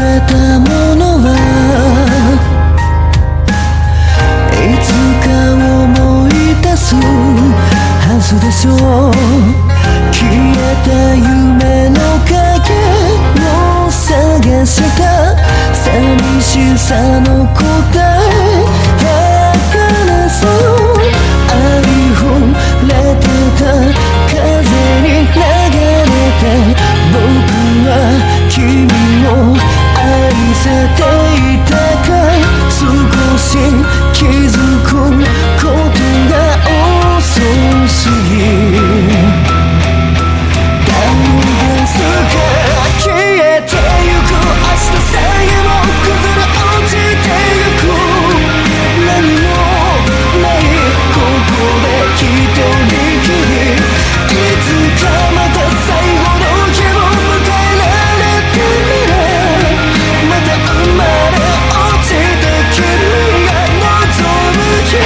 れたものはいつか思い出すはずでしょう。消えた夢の影を探した寂しさの答え、儚さを愛触れてた風に流れて、僕は君を愛せていたか。少し気づくことが遅すぎ、だんだん消えてゆく明日さえも崩れ落ちてゆく。何もないここで一人きり、いつかまた最後の日を迎えられてみれ、また生まれ落ちた君が望む日を。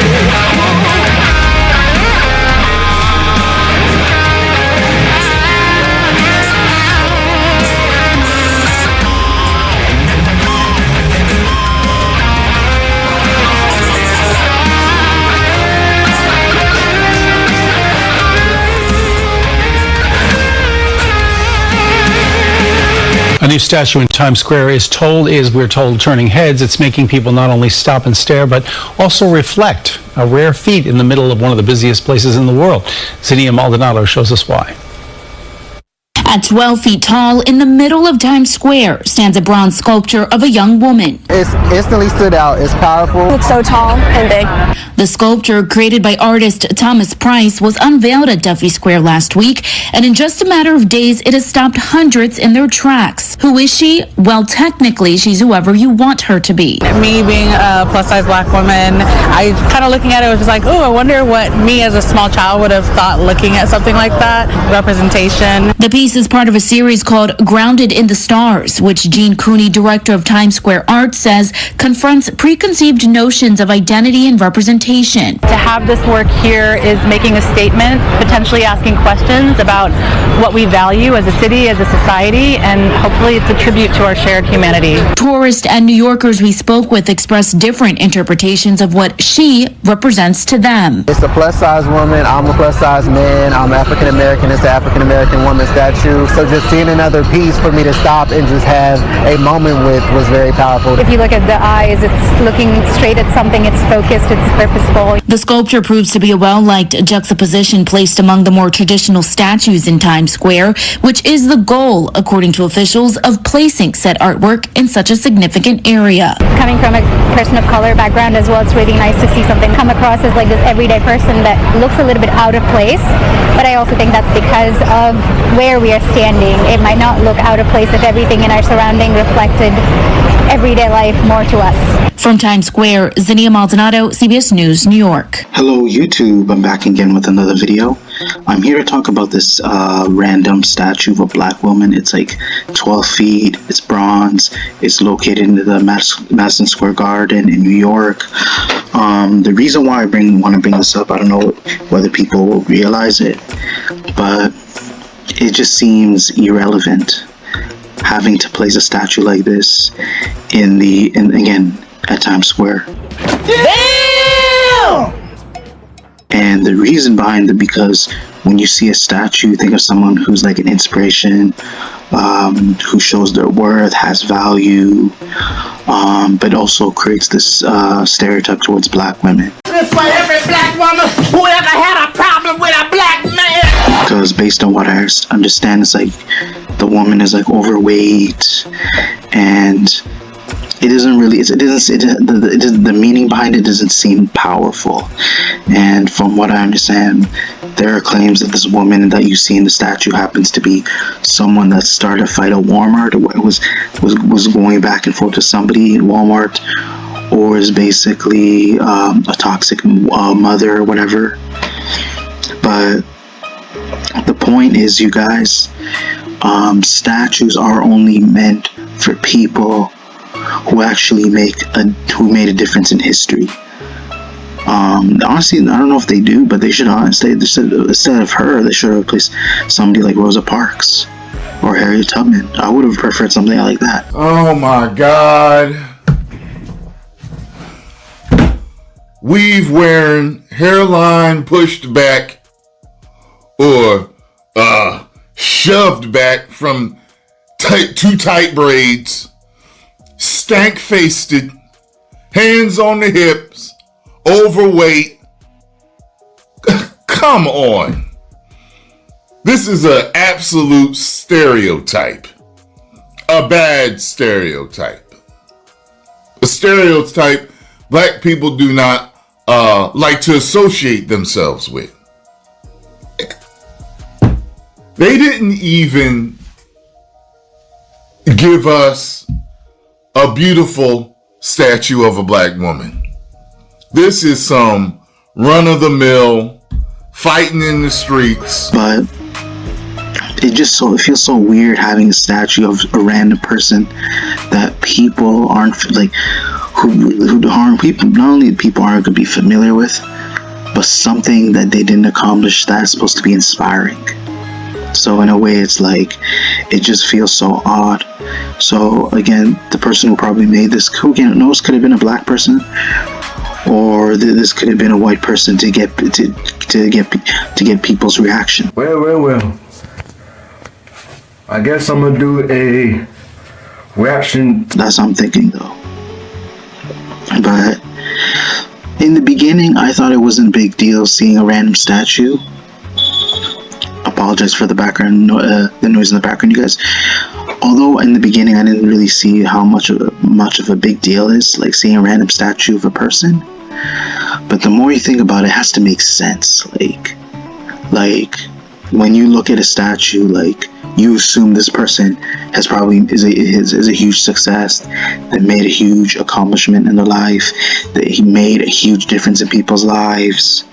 A new statue in Times Square we're told, turning heads. It's making people not only stop and stare, but also reflect. A rare feat in the middle of one of the busiest places in the world. Zinnia Maldonado shows us why. At 12 feet tall, in the middle of Times Square, stands a bronze sculpture of a young woman. It's instantly stood out. It's powerful. It's so tall and big. The sculpture, created by artist Thomas Price, was unveiled at Duffy Square last week, and in just a matter of days, it has stopped hundreds in their tracks. Who is she? Well, technically, she's whoever you want her to be. Me being a plus-size black woman, I kind of looking at it was just like, oh, I wonder what me as a small child would have thought looking at something like that. Representation. The piece is part of a series called Grounded in the Stars, which Gene Cooney, director of Times Square Art, says confronts preconceived notions of identity and representation. To have this work here is making a statement, potentially asking questions about what we value as a city, as a society, and hopefully it's a tribute to our shared humanity. Tourists and New Yorkers we spoke with expressed different interpretations of what she represents to them. It's a plus-size woman. I'm a plus-size man. I'm African-American. It's an African-American woman statue. So just seeing another piece for me to stop and just have a moment with was very powerful. If you look at the eyes, it's looking straight at something. It's focused. It's purposeful. The sculpture proves to be a well-liked juxtaposition placed among the more traditional statues in Times Square, which is the goal, according to officials, of placing said artwork in such a significant area. Coming from a person of color background as well, it's really nice to see something come across as like this everyday person that looks a little bit out of place. But I also think that's because of where we are standing. It might not look out of place if everything in our surrounding reflected everyday life more to us. From Times Square, Zinnia Maldonado, CBS News, New York. Hello YouTube, I'm back again with another video. I'm here to talk about this random statue of a black woman. It's like 12 feet, it's bronze, it's located in the Madison Square Garden in New York. The reason why I want to bring this up, I don't know whether people will realize it, but it just seems irrelevant having to place a statue like this again at Times Square. Damn! And the reason behind it, because when you see a statue, you think of someone who's like an inspiration, who shows their worth, has value, but also creates this stereotype towards black women. It's for every black woman who ever had a problem with a black man. Because based on what I understand, it's like the woman is like overweight, and the meaning behind it doesn't seem powerful. And from what I understand, there are claims that this woman that you see in the statue happens to be someone that started a fight at Walmart, or was going back and forth to somebody in Walmart, or is basically a toxic mother or whatever. But the point is, you guys, statues are only meant for people who actually made a difference in history. Honestly, I don't know if they do, but they should honestly, instead of her, they should have placed somebody like Rosa Parks. or Harriet Tubman. I would have preferred something like that. Oh my God. Weave wearing, hairline pushed back, or shoved back from too tight braids, stank faced, hands on the hips, overweight. Come on. This is an absolute stereotype. A bad stereotype. A stereotype black people do not like to associate themselves with. They didn't even give us a beautiful statue of a black woman. This is some run-of-the-mill fighting in the streets. But it feels so weird having a statue of a random person that people aren't like who harm people. Not only people aren't going to be familiar with, but something that they didn't accomplish that's supposed to be inspiring. So in a way, it's like, it just feels so odd. So again, the person who probably made this, who knows, could have been a black person, or this could have been a white person to get people's reaction. Well. I guess I'm gonna do a reaction. That's what I'm thinking, though. But in the beginning, I thought it wasn't a big deal seeing a random statue. Apologize for the background, the noise in the background, you guys. Although in the beginning I didn't really see how much of a big deal is, like seeing a random statue of a person. But the more you think about it, it has to make sense. Like when you look at a statue, like you assume this person has probably is a huge success, that made a huge accomplishment in their life, that he made a huge difference in people's lives,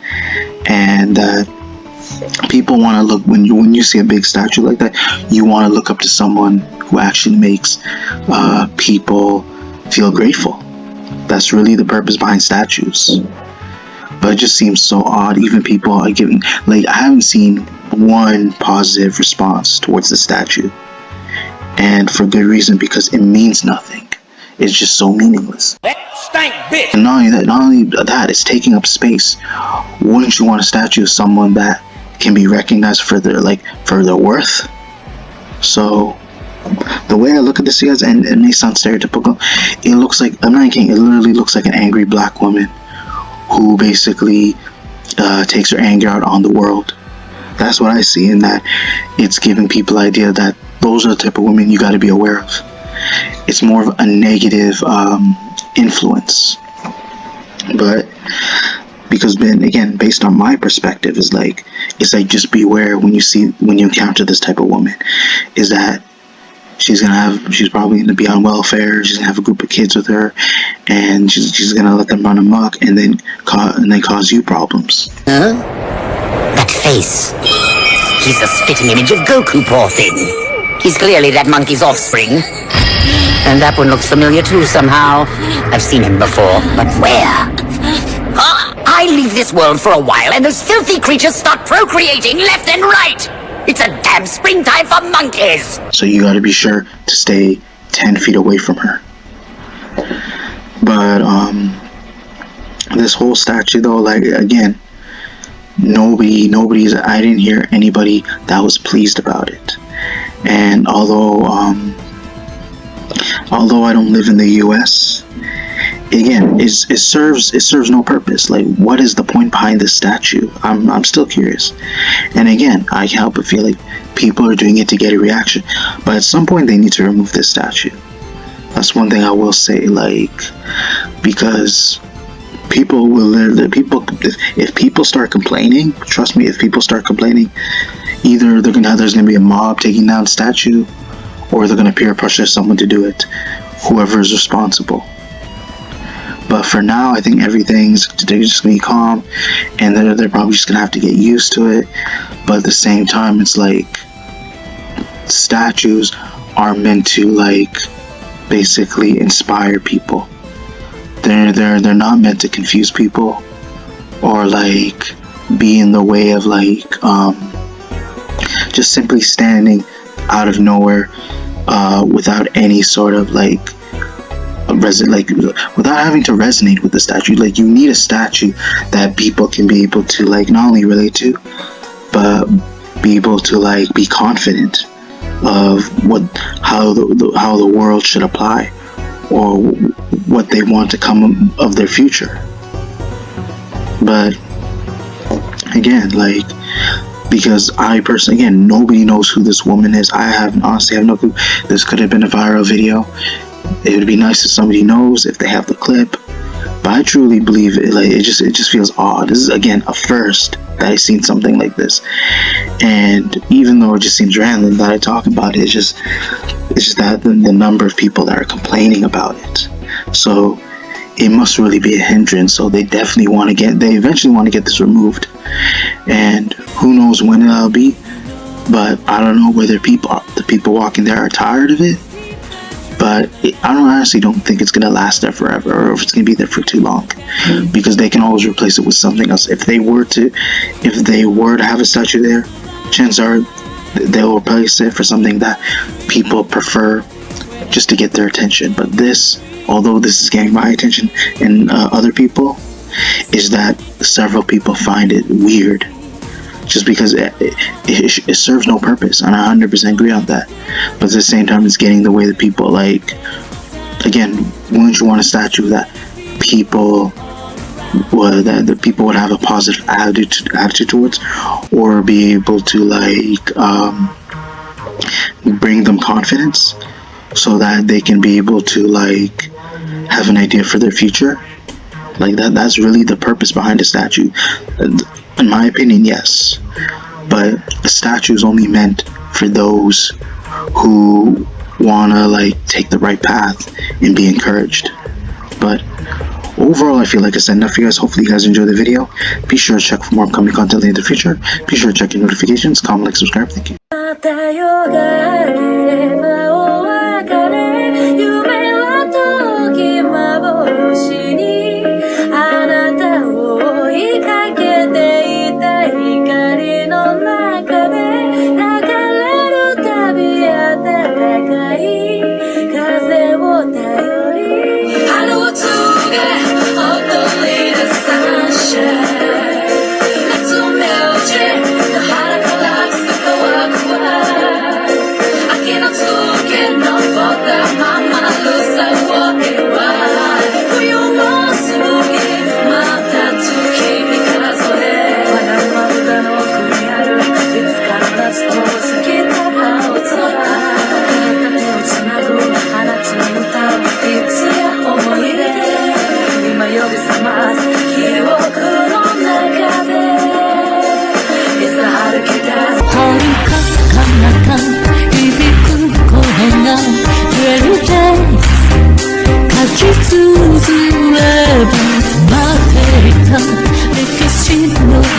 and people want to look, when you see a big statue like that, you want to look up to someone who actually makes people feel grateful. That's really the purpose behind statues. But it just seems so odd. Even people are giving, like, I haven't seen one positive response towards the statue, and for good reason, because it means nothing. It's just so meaningless. That stank bitch. And not only that, it's taking up space. Wouldn't you want a statue of someone that can be recognized for their worth? So the way I look at this, you guys, and it may sound stereotypical, it looks like, I'm not kidding, it literally looks like an angry black woman who basically takes her anger out on the world. That's what I see, in that it's giving people the idea that those are the type of women you got to be aware of. It's more of a negative influence. But because then again, based on my perspective, it's like just beware when you encounter this type of woman, is that she's probably gonna be on welfare, she's gonna have a group of kids with her, and she's gonna let them run amok and then cause you problems. Huh? That face. He's a spitting image of Goku, poor thing. He's clearly that monkey's offspring. And that one looks familiar too somehow. I've seen him before, but where? I leave this world for a while and those filthy creatures start procreating left and right. It's a damn springtime for monkeys. So you gotta be sure to stay 10 feet away from her. But this whole statue though, like, again, I didn't hear anybody that was pleased about it. And although I don't live in the US, again, it serves no purpose. Like, what is the point behind this statue? I'm still curious. And again, I can't help but feel like people are doing it to get a reaction. But at some point they need to remove this statue. That's one thing I will say, like, because people will if people start complaining, trust me, if people start complaining, either there's gonna be a mob taking down the statue, or they're gonna peer pressure someone to do it, whoever is responsible. But for now, I think they're just gonna be calm, and they're probably just gonna have to get used to it. But at the same time, it's like, statues are meant to, like, basically inspire people. They're not meant to confuse people, or like be in the way of, like, just simply standing out of nowhere, without any sort of like without having to resonate with the statue. Like, you need a statue that people can be able to like not only relate to, but be able to like be confident of how the world should apply, or what they want to come of their future. But again, like, because I personally, again, nobody knows who this woman is. Honestly have no clue. This could have been a viral video. It would be nice if somebody knows, if they have the clip. But I truly believe it. Like, it just feels odd. This is, again, a first that I've seen something like this. And even though it just seems random that I talk about it, it's just that the number of people that are complaining about it. So it must really be a hindrance. So they definitely they eventually want to get this removed. And who knows when it'll be. But I don't know whether the people walking there are tired of it. But I honestly don't think it's going to last there forever, or if it's going to be there for too long, because they can always replace it with something else. If they were to have a statue there, chances are they'll replace it for something that people prefer, just to get their attention. But this, although this is getting my attention and other people, is that several people find it weird, just because it serves no purpose, and I 100% agree on that. But at the same time, it's getting the way that people, like, again, wouldn't you want a statue that people would have a positive attitude towards, or be able to like bring them confidence, so that they can be able to like have an idea for their future? Like, that's really the purpose behind a statue. In my opinion, yes. But a statue is only meant for those who wanna like take the right path and be encouraged. But overall, I feel like I said enough for you guys. Hopefully you guys enjoyed the video. Be sure to check for more upcoming content in the future. Be sure to check your notifications, comment, like, subscribe. Thank you.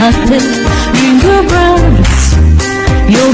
Linger brows, your